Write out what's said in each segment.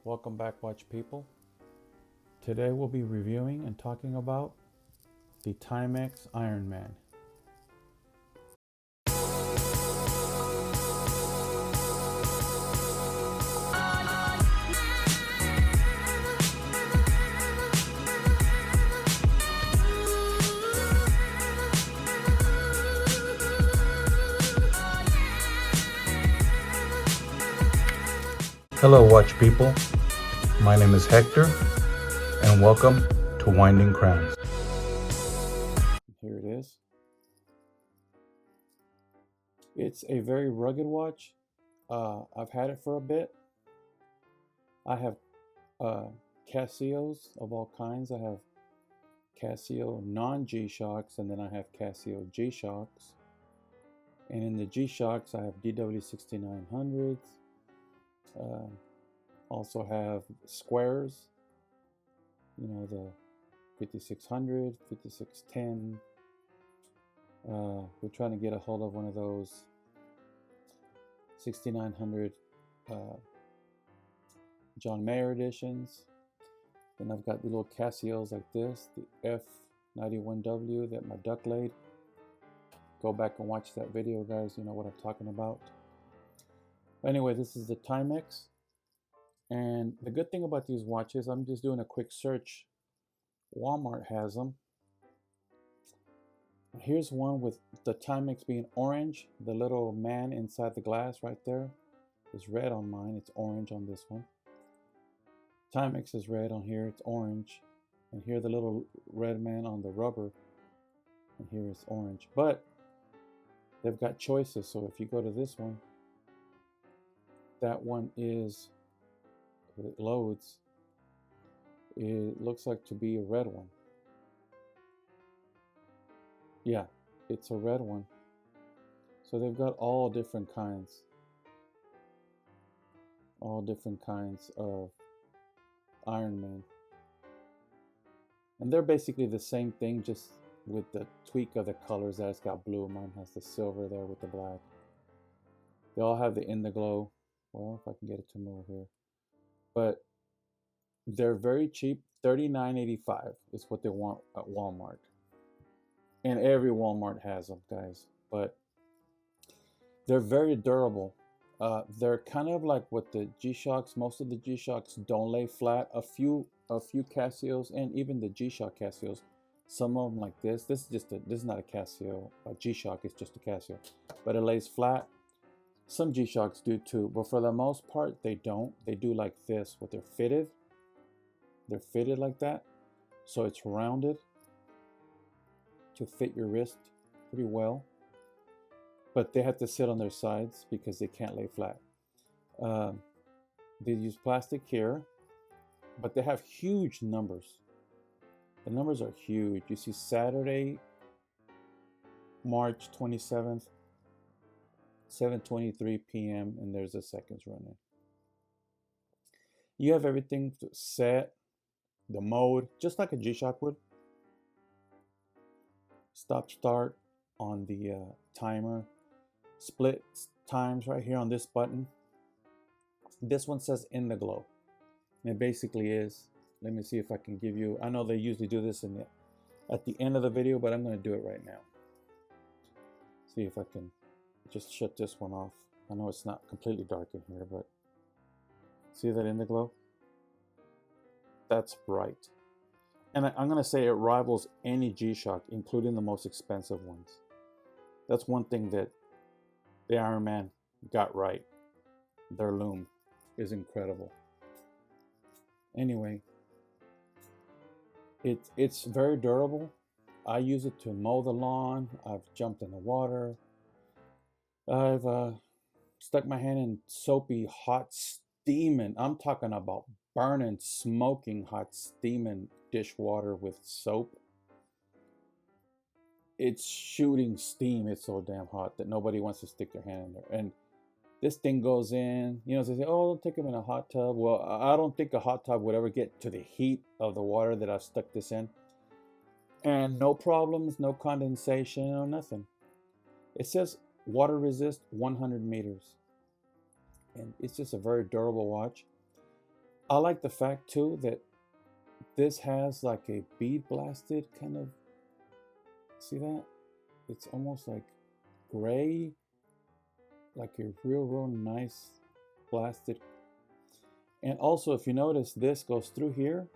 Welcome back, watch people. Today we'll be reviewing and talking about the Timex Ironman. Hello, watch people. My name is Hector, and welcome to Winding Crowns. Here it is. It's a very rugged watch. I've had it for a bit. I have Casios of all kinds. I have Casio non-G-Shocks, and then I have Casio G-Shocks. And in the G-Shocks, I have DW6900s. Also have squares, you know, the 5600, 5610. We're trying to get a hold of one of those 6900 John Mayer editions. Then I've got the little Casios like this, the F91W that my duck laid. Go back and watch that video, guys. You know what I'm talking about. Anyway, this is the Timex. And the good thing about these watches, I'm just doing a quick search. Walmart has them. Here's one with the Timex being orange. The little man inside the glass right there is red on mine. It's orange on this one. Timex is red on here. It's orange. And here the little red man on the rubber. And here it's orange. But they've got choices. So if you go to this one, that one is, it loads, it looks like to be a red one. Yeah, it's a red one. So they've got all different kinds of Ironman. And they're basically the same thing, just with the tweak of the colors. That it's got blue. Mine has the silver there with the black. They all have the Indiglo. Well, if I can get it to move here. But they're very cheap. $39.85 is what they want at Walmart. And every Walmart has them, guys. But they're very durable. They're kind of like what the G-Shocks, most of the G-Shocks don't lay flat. A few Casios, and even the G-Shock Casios, some of them like this. This is not a Casio. A G-Shock is just a Casio. But it lays flat. Some G-Shocks do too, but for the most part, they don't. They do like this, what they're fitted. They're fitted like that. So it's rounded to fit your wrist pretty well. But they have to sit on their sides because they can't lay flat. They use plastic here, but they have huge numbers. The numbers are huge. You see Saturday, March 27th. 7:23 p.m. and there's the seconds running. You have everything set, the mode, just like a G-Shock would. Stop start on the timer. Split times right here on this button. This one says Indiglo. And it basically is, let me see if I can give you, I know they usually do this at the end of the video, but I'm going to do it right now. See if I can just shut this one off. I know it's not completely dark in here, but see that Indiglo? That's bright. And I'm going to say it rivals any G-Shock, including the most expensive ones. That's one thing that the Ironman got right. Their lume is incredible. Anyway, it's very durable. I use it to mow the lawn. I've jumped in the water. I've stuck my hand in soapy, hot, steaming. I'm talking about burning, smoking, hot, steaming dishwater with soap. It's shooting steam. It's so damn hot that nobody wants to stick their hand in there. And this thing goes in, you know, they say, oh, don't take them in a hot tub. Well, I don't think a hot tub would ever get to the heat of the water that I've stuck this in. And no problems, no condensation, no nothing. It says water resist 100 meters. And it's just a very durable watch. I like the fact too that this has like a bead blasted kind of, see that? It's almost like gray, like a real nice blasted. And also, if you notice, this goes through here.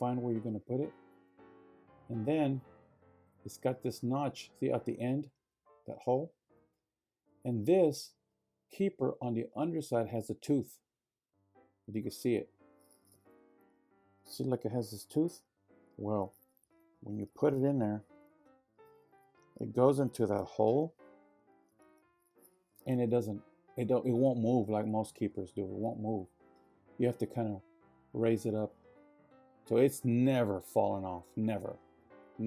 Find where you're going to put it. And then it's got this notch, see at the end, that hole. And this keeper on the underside has a tooth. If you can see it. See, like it has this tooth? Well, when you put it in there, it goes into that hole, and it won't move like most keepers do. It won't move. You have to kind of raise it up. So it's never fallen off. Never. I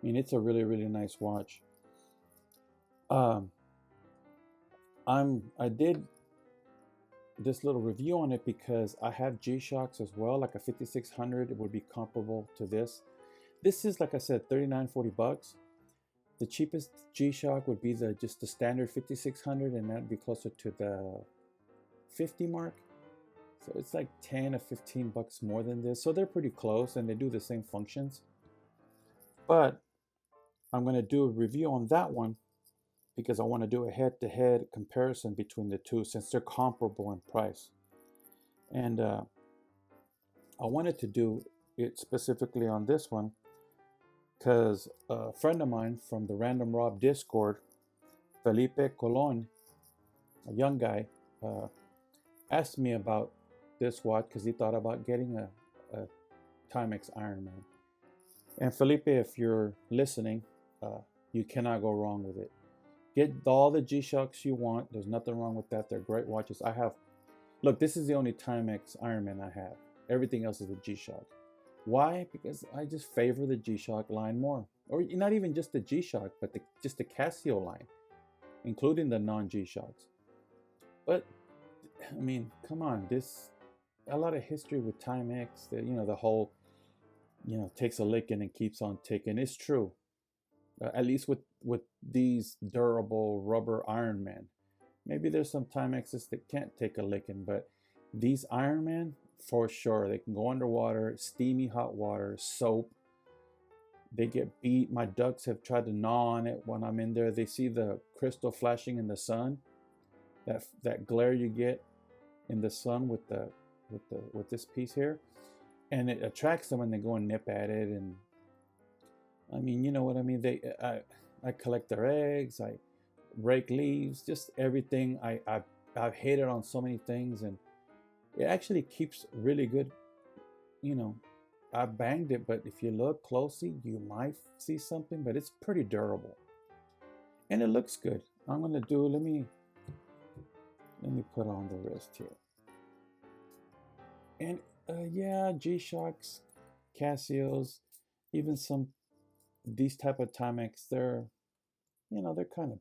mean, it's a really nice watch. I did this little review on it because I have G-Shocks as well, like a 5600. It would be comparable to this. This is, like I said, $39-40. The cheapest G-Shock would be just the standard 5600, and that'd be closer to the 50 mark. So it's like 10 or 15 bucks more than this. So they're pretty close, and they do the same functions. But I'm going to do a review on that one because I want to do a head-to-head comparison between the two since they're comparable in price. And I wanted to do it specifically on this one because a friend of mine from the Random Rob Discord, Felipe Colon, a young guy, asked me about this watch because he thought about getting a Timex Ironman. And Felipe, if you're listening, you cannot go wrong with it. Get all the G-Shocks you want. There's nothing wrong with that. They're great watches. Look, this is the only Timex Ironman I have. Everything else is a G-Shock. Why? Because I just favor the G-Shock line more. Or not even just the G-Shock, but just the Casio line, including the non-G-Shocks. But, I mean, come on. A lot of history with Timex. The whole, takes a licking and keeps on ticking. It's true. At least with these durable rubber Ironman. Maybe there's some Timexes that can't take a licking, but these Ironman, for sure, they can go underwater, steamy hot water, soap. They get beat. My ducks have tried to gnaw on it when I'm in there. They see the crystal flashing in the sun, that glare you get in the sun with this piece here, and it attracts them, and they go and nip at it. And I mean, you know what I mean. I collect their eggs. I rake leaves. Just everything. I've hated on so many things, and it actually keeps really good. I banged it, but if you look closely, you might see something, but it's pretty durable, and it looks good. I'm gonna do. Let me put on the wrist here, and yeah, G-Shocks, Casios, even these type of Timex, they're kind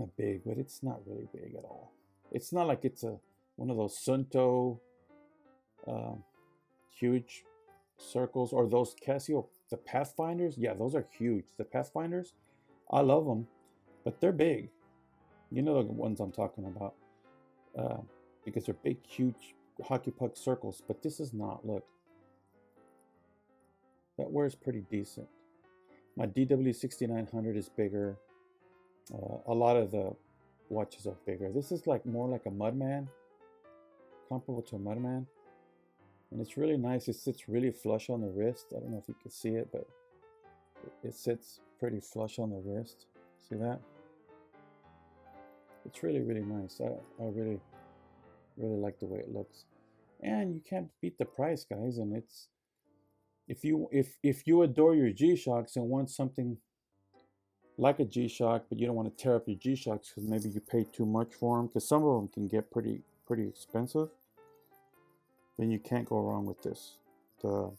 of big, but it's not really big at all. It's not like it's one of those Sunto huge circles, or those Casio, the Pathfinders. Yeah, those are huge. The Pathfinders, I love them, but they're big. You know the ones I'm talking about, because they're big, huge hockey puck circles. But this is not. Look, that wears pretty decent. My DW6900 is bigger. A lot of the watches are bigger. This is more like a Mudman, comparable to a Mudman. And it's really nice. It sits really flush on the wrist. I don't know if you can see it, but it sits pretty flush on the wrist. See that? It's really nice. I really like the way it looks. And you can't beat the price, guys. And it's if you adore your G-Shocks and want something like a G-Shock, but you don't want to tear up your G-Shocks because maybe you paid too much for them, because some of them can get pretty expensive, then you can't go wrong with this. The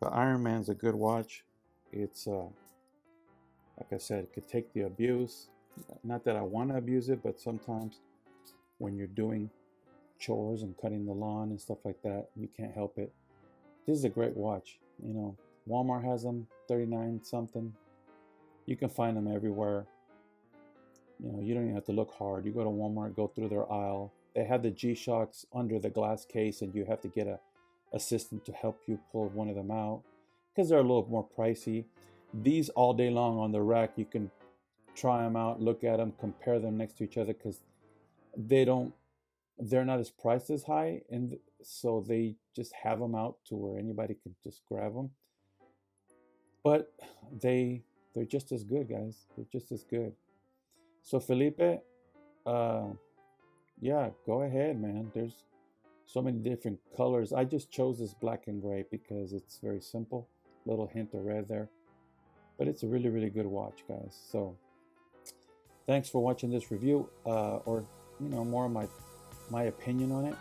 Ironman's a good watch. It's like I said, it could take the abuse. Not that I want to abuse it, but sometimes when you're doing chores and cutting the lawn and stuff like that, you can't help it. This is a great watch. Walmart has them, $39 something. You can find them everywhere. You know, you don't even have to look hard. You go to Walmart, go through their aisle. They have the G-Shocks under the glass case, and you have to get a assistant to help you pull one of them out because they're a little more pricey. These all day long on the rack, you can try them out, look at them, compare them next to each other because they're not as priced as high, and so they just have them out to where anybody can just grab them. But they're just as good, guys. They're just as good. So Felipe, yeah, go ahead, man. There's so many different colors. I just chose this black and gray because it's very simple. Little hint of red there, but it's a really, really good watch, guys. So thanks for watching this review, or more of my opinion on it.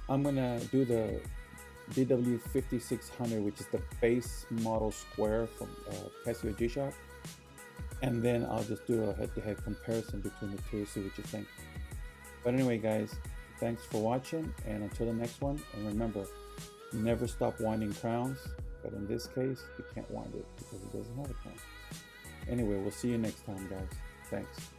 I'm gonna do the DW5600, which is the base model square from Casio G-Shock, and then I'll just do a head-to-head comparison between the two, see what you think. But anyway, guys, thanks for watching, and until the next one, and remember, never stop winding crowns, but in this case, you can't wind it because it doesn't have a crown. Anyway, we'll see you next time, guys. Thanks.